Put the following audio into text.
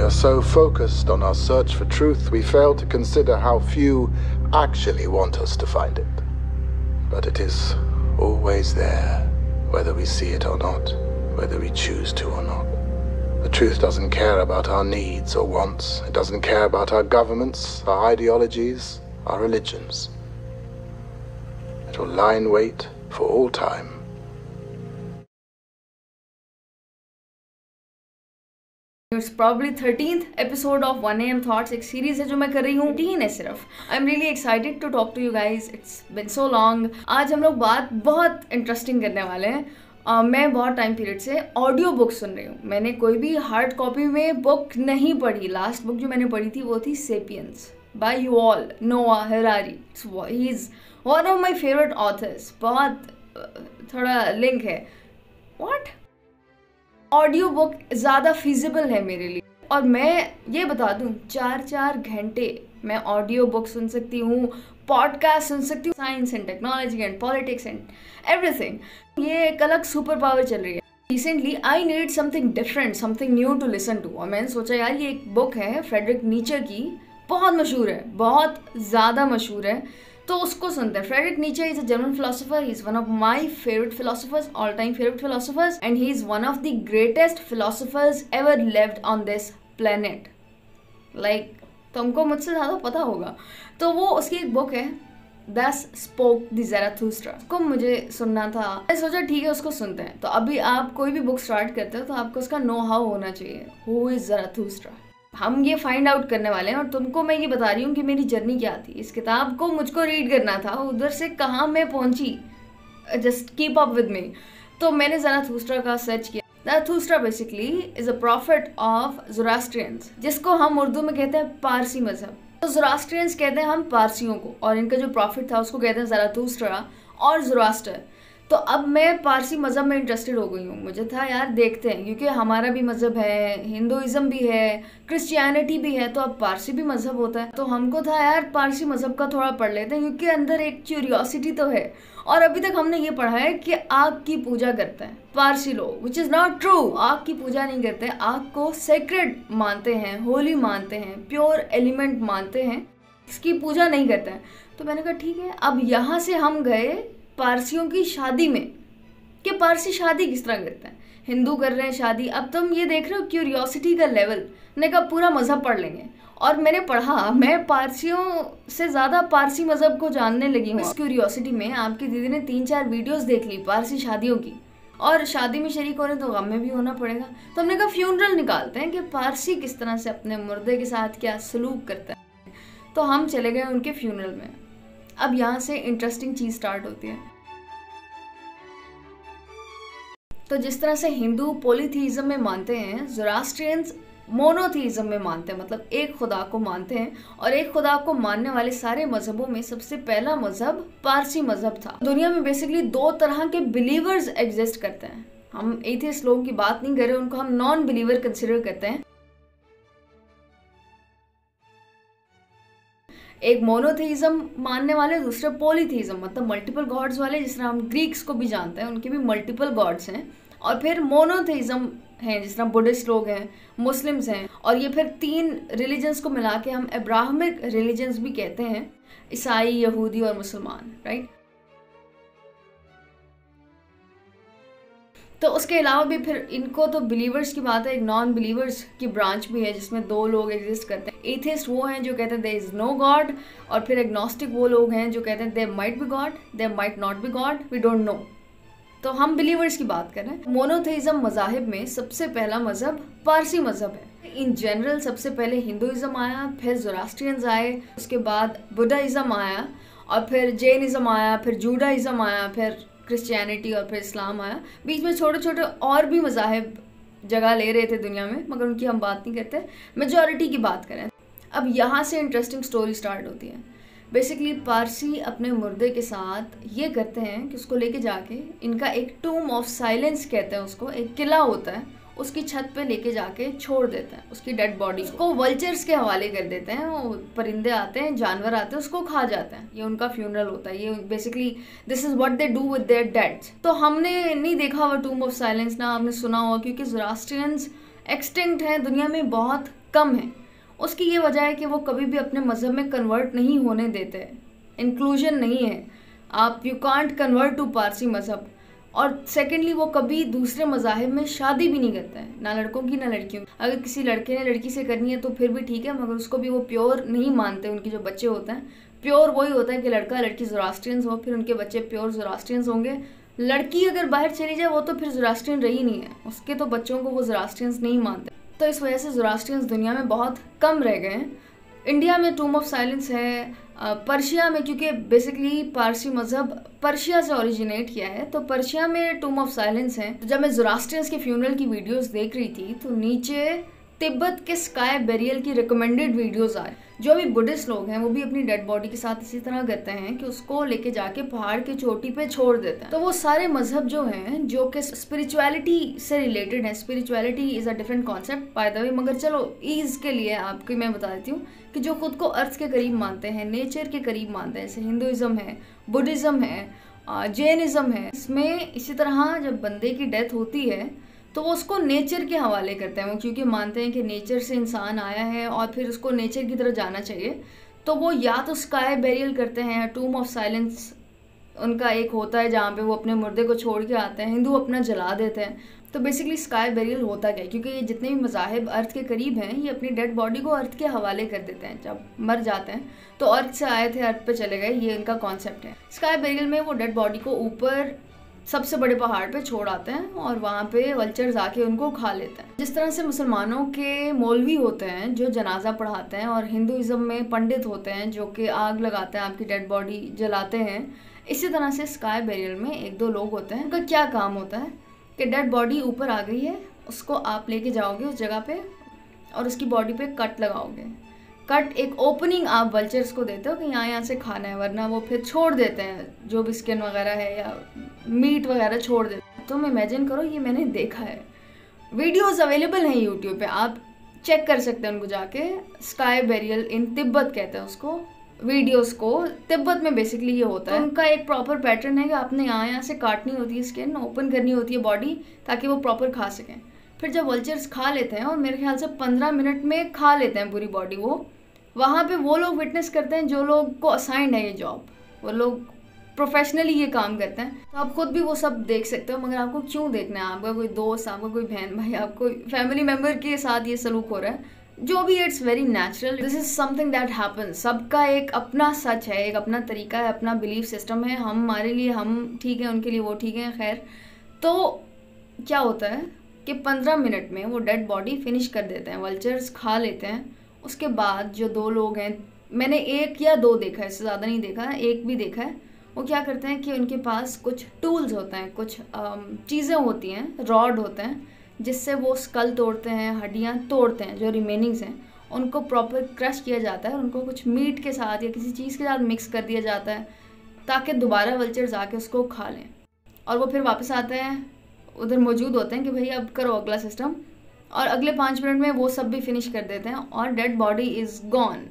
are so focused on our search for truth, we fail to consider how few actually want us to find it. But it is always there, whether we see it or not, whether we choose to or not. The truth doesn't care about our needs or wants. It doesn't care about our governments, our ideologies, our religions. It will lie in wait for all time. It's probably 13th episode of 1am Thoughts, एक series है जो मैं कर रही हूँ, 13 है सिर्फ. I am really excited to talk to you guys. It's been so long. आज हम लोग बात बहुत इंटरेस्टिंग करने वाले हैं. मैं बहुत टाइम पीरियड से ऑडियो बुक सुन रही हूँ. मैंने कोई भी हार्ड कॉपी में बुक नहीं पढ़ी. लास्ट बुक जो मैंने पढ़ी थी वो थी सेपियंस बाय युval Noah Harari. He is one of my favourite authors. बहुत थोड़ा लिंक है. व्हाट? ऑडियो बुक ज़्यादा फिजिबल है मेरे लिए. और मैं ये बता दूँ, 4-4 घंटे मैं ऑडियो बुक सुन सकती हूँ, पॉडकास्ट सुन सकती हूँ, science and technology and politics and everything. ये एक अलग सुपर पावर चल रही है. Recently I need something different, something new to listen to. और मैंने सोचा यार ये एक बुक है फ्रेडरिक नीचे की, बहुत मशहूर है, बहुत ज़्यादा मशहूर है, तो उसको सुनते हैं. Friedrich Nietzsche is a German philosopher. He is one of my favourite philosophers, all time favourite philosophers, and he is one of the greatest philosophers ever lived on this planet. Like तुमको मुझसे ज़्यादा पता होगा. तो वो उसकी एक book है, दस स्पोक द ज़राथुस्ट्रा. को मुझे सुनना था. मैं सोचा ठीक है उसको सुनते हैं. तो अभी आप कोई भी बुक स्टार्ट करते हो तो आपको उसका नो हाउ होना चाहिए. Who is Zarathustra? हम ये फाइंड आउट करने वाले हैं. और तुमको मैं ये बता रही हूँ कि मेरी जर्नी क्या थी. इस किताब को मुझको रीड करना था, उधर से कहाँ मैं पहुँची. Just keep up with me. तो मैंने ज़राथुस्ट्रा का सर्च किया. Zarathustra basically is a prophet of Zoroastrians, जिसको हम उर्दू में कहते हैं पारसी मजहब. तो ज़ोरास्ट्रियंस कहते हैं हम पारसियों को, और इनका जो प्रॉफिट था उसको कहते हैं ज़राथुस्ट्रा और ज़ोरास्टर. तो अब मैं पारसी मज़हब में इंटरेस्टेड हो गई हूँ. मुझे था यार देखते हैं, क्योंकि हमारा भी मज़हब है, हिंदुइज़्म भी है, क्रिश्चियनिटी भी है, तो अब पारसी भी मज़हब होता है. तो हमको था यार पारसी मज़हब का थोड़ा पढ़ लेते हैं, क्योंकि अंदर एक क्यूरियोसिटी तो है. और अभी तक हमने ये पढ़ा है कि आग की पूजा करते हैं पारसी लोग, विच इज़ नॉट ट्रू. आग की पूजा नहीं करते हैं. आग को सेक्रेड मानते हैं, होली मानते हैं, प्योर एलिमेंट मानते हैं. इसकी पूजा नहीं करते हैं. तो मैंने कहा ठीक है. अब यहाँ से हम गए पारसियों की शादी में, कि पारसी शादी किस तरह करते हैं. हिंदू कर रहे हैं शादी. अब तुम ये देख रहे हो क्यूरियोसिटी का लेवल. मैंने कहा पूरा मज़हब पढ़ लेंगे. और मैंने पढ़ा, मैं पारसियों से ज़्यादा पारसी मज़हब को जानने लगी हूँ. इस क्यूरियोसिटी में आपकी दीदी ने 3-4 वीडियोस देख ली पारसी शादियों की. और शादी में शरीक हो रहे तो गम में भी होना पड़ेगा. तो हमने कहा फ्यूनरल निकालते हैं कि पारसी किस तरह से अपने मुर्दे के साथ क्या सलूक करता है. तो हम चले गए उनके फ्यूनरल में. अब यहाँ से इंटरेस्टिंग चीज़ स्टार्ट होती है. तो जिस तरह से हिंदू पॉलीथीइज्म में मानते हैं, ज़ोरास्ट्रियंस मोनोथीइज्म में मानते हैं, मतलब एक खुदा को मानते हैं. और एक खुदा को मानने वाले सारे मजहबों में सबसे पहला मजहब पारसी मजहब था. दुनिया में बेसिकली 2 तरह के बिलीवर्स एग्जिस्ट करते हैं. हम एथियस्ट लोगों की बात नहीं कर रहे, उनको हम नॉन बिलीवर कंसिडर करते हैं. एक मोनोथीइज्म मानने वाले, दूसरे पॉलीथीइज्म मतलब मल्टीपल गॉड्स वाले. जिस तरह हम ग्रीक्स को भी जानते हैं, उनके भी मल्टीपल गॉड्स हैं. और फिर मोनोथीइज्म हैं, जिस तरह बुद्धिस्ट लोग हैं, मुस्लिम्स हैं. और ये फिर 3 रिलीजन्स को मिला के हम अब्राहमिक रिलीजन्स भी कहते हैं, ईसाई, यहूदी और मुसलमान. राइट. तो उसके अलावा भी फिर इनको तो बिलीवर्स की बात है. एक नॉन बिलीवर्स की ब्रांच भी है, जिसमें 2 लोग एग्जिस्ट करते हैं. एथिस्ट वो हैं जो कहते हैं देयर इज नो गॉड. और फिर एग्नोस्टिक वो लोग हैं जो कहते हैं there might be God, there might not be God, we don't know. तो हम बिलीवर्स की बात कर रहे हैं. मोनोथेइज्म मज़ाहिब में सबसे पहला मज़हब पारसी मज़हब है. इन जनरल सबसे पहले हिंदुइज्म आया, फिर ज़ोरास्ट्रियंस आए, उसके बाद बुद्धाइज्म आया, और फिर जैनिज्म आया, फिर जूडाइज्म आया, फिर क्रिश्चियनिटी, और फिर इस्लाम आया. बीच में छोटे छोटे और भी मज़ाहिब जगह ले रहे थे दुनिया में, मगर उनकी हम बात नहीं करते. मेजॉरिटी की बात करें. अब यहाँ से इंटरेस्टिंग स्टोरी स्टार्ट होती है. बेसिकली पारसी अपने मुर्दे के साथ ये करते हैं कि उसको लेके जाके, इनका एक टूम ऑफ साइलेंस कहते हैं उसको, एक किला होता है, उसकी छत पे लेके जाके छोड़ देते हैं उसकी डेड बॉडी को. वल्चर्स के हवाले कर देते हैं. वो परिंदे आते हैं, जानवर आते हैं, उसको खा जाते हैं. ये उनका फ्यूनरल होता है. ये basically this is what they do with their deads. तो हमने नहीं देखा हुआ टूम ऑफ साइलेंस, ना हमने सुना हुआ, क्योंकि ज़ोरास्ट्रियंस एक्सटिंक्ट हैं, दुनिया में बहुत कम है। उसकी ये वजह है कि वो कभी भी अपने मज़हब में कन्वर्ट नहीं होने देते, इंक्लूजन नहीं है। आप you can't convert to Parsi मज़हब। और सेकेंडली वो कभी दूसरे मज़ाहिब में शादी भी नहीं करता है, ना लड़कों की ना लड़कियों की। अगर किसी लड़के ने लड़की से करनी है तो फिर भी ठीक है, मगर उसको भी वो प्योर नहीं मानते। उनके जो बच्चे होते हैं प्योर वही होता है कि लड़का लड़की ज़ोरास्ट्रियंस हो, फिर उनके बच्चे प्योर ज़ोरास्ट्रियंस होंगे। लड़की अगर बाहर चली जाए वो तो फिर ज़ोरास्ट्रियन रही नहीं है, उसके तो बच्चों को वो ज़ोरास्ट्रियंस नहीं मानते। तो इस वजह से ज़ोरास्ट्रियंस दुनिया में बहुत कम रह गए हैं। इंडिया में टूम ऑफ साइलेंस है, पर्शिया में, क्योंकि बेसिकली पारसी मज़हब पर्शिया से ओरिजिनेट किया है, तो पर्शिया में टूम ऑफ साइलेंस है। तो जब मैं ज़ोरास्ट्रियंस के फ्यूनरल की वीडियोस देख रही थी तो नीचे तिब्बत के स्काई बेरियल की रिकमेंडेड वीडियोस आ रही। जो भी बुद्धिस्ट लोग हैं वो भी अपनी डेड बॉडी के साथ इसी तरह करते हैं कि उसको लेके जाके पहाड़ की चोटी पे छोड़ देते हैं। तो वो सारे मजहब जो हैं जो कि स्पिरिचुअलिटी से रिलेटेड है, spirituality is a different concept by the way, मगर चलो ईज के लिए आपको मैं बता देती हूँ कि जो खुद को अर्थ के करीब मानते हैं, नेचर के करीब मानते हैं, जैसे हिंदुइज्म है, बुद्धिज़्म है, जैनिज़्म है। इसमें इसी तरह जब बंदे की डेथ होती है तो वो उसको नेचर के हवाले करते हैं, वो क्योंकि मानते हैं कि नेचर से इंसान आया है और फिर उसको नेचर की तरफ जाना चाहिए। तो वो या तो स्काई बेरियल करते हैं, टूम ऑफ साइलेंस उनका एक होता है जहाँ पे वो अपने मुर्दे को छोड़ के आते हैं, हिंदू अपना जला देते हैं। तो बेसिकली स्काई बेरियल होता क्या है, क्योंकि ये जितने भी मज़ाहिब अर्थ के करीब हैं ये अपनी डेड बॉडी को अर्थ के हवाले कर देते हैं। जब मर जाते हैं तो अर्थ से आए थे अर्थ पे चले गए, ये इनका कॉन्सेप्ट है। स्काई बेरियल में वो डेड बॉडी को ऊपर सबसे बड़े पहाड़ पे छोड़ आते हैं और वहाँ पे वल्चर्स आके उनको खा लेते हैं। जिस तरह से मुसलमानों के मौलवी होते हैं जो जनाजा पढ़ाते हैं और हिंदुइज्म में पंडित होते हैं जो कि आग लगाते हैं, आपकी डेड बॉडी जलाते हैं, इसी तरह से स्काई बेरियल में एक दो लोग होते हैं। उनका क्या काम होता है कि डेड बॉडी ऊपर आ गई है, उसको आप लेके जाओगे उस जगह पे और उसकी बॉडी पे कट लगाओगे। कट एक ओपनिंग आप वल्चर्स को देते हो कि यहाँ से खाना है, वरना वो फिर छोड़ देते हैं जो भी स्किन वगैरह है या मीट वगैरह छोड़ देते हैं। तुम इमेजिन करो, ये मैंने देखा है, वीडियोस अवेलेबल हैं यूट्यूब पे, आप चेक कर सकते हैं उनको जाके। स्काई बेरियल इन तिब्बत कहते हैं उसको, वीडियोस को। तिब्बत में बेसिकली ये होता है। उनका एक प्रॉपर पैटर्न है कि आपने यहाँ से काटनी होती है स्किन, ओपन करनी होती है बॉडी ताकि वो प्रॉपर खा सकें। फिर जब वल्चर्स खा लेते हैं और मेरे ख्याल से 15 मिनट में खा लेते हैं पूरी बॉडी, वो वहाँ पे वो लोग विटनेस करते हैं जो लोग को असाइंड है ये जॉब, वो लोग प्रोफेशनली ये काम करते हैं। तो आप खुद भी वो सब देख सकते हो, मगर आपको क्यों देखना है? आपका कोई दोस्त, आपका कोई बहन भाई, आपको फैमिली मेम्बर के साथ ये सलूक हो रहा है, जो भी, it's very natural. This is something that happens. सबका एक अपना सच है, एक अपना तरीका है, अपना बिलीफ सिस्टम है। हमारे लिए हम ठीक है, उनके लिए वो ठीक है। खैर, तो क्या होता है कि 15 मिनट में वो डेड बॉडी फिनिश कर देते हैं, वल्चर्स खा लेते हैं। उसके बाद जो दो लोग हैं, मैंने एक या दो देखा है, इससे ज़्यादा नहीं देखा है, एक भी देखा है, वो क्या करते हैं कि उनके पास कुछ टूल्स होते हैं, कुछ चीज़ें होती हैं, रॉड होते हैं, जिससे वो स्कल तोड़ते हैं, हड्डियाँ तोड़ते हैं, जो रिमेनिंग्स हैं उनको प्रॉपर क्रश किया जाता है, उनको कुछ मीट के साथ या किसी चीज़ के साथ मिक्स कर दिया जाता है ताकि दोबारा वल्चर्स आके उसको खा लें। और वो फिर वापस आते हैं, उधर मौजूद होते हैं कि भाई अब करो अगला सिस्टम, और अगले 5 मिनट में वो सब भी फिनिश कर देते हैं और डेड बॉडी इज़ गॉन।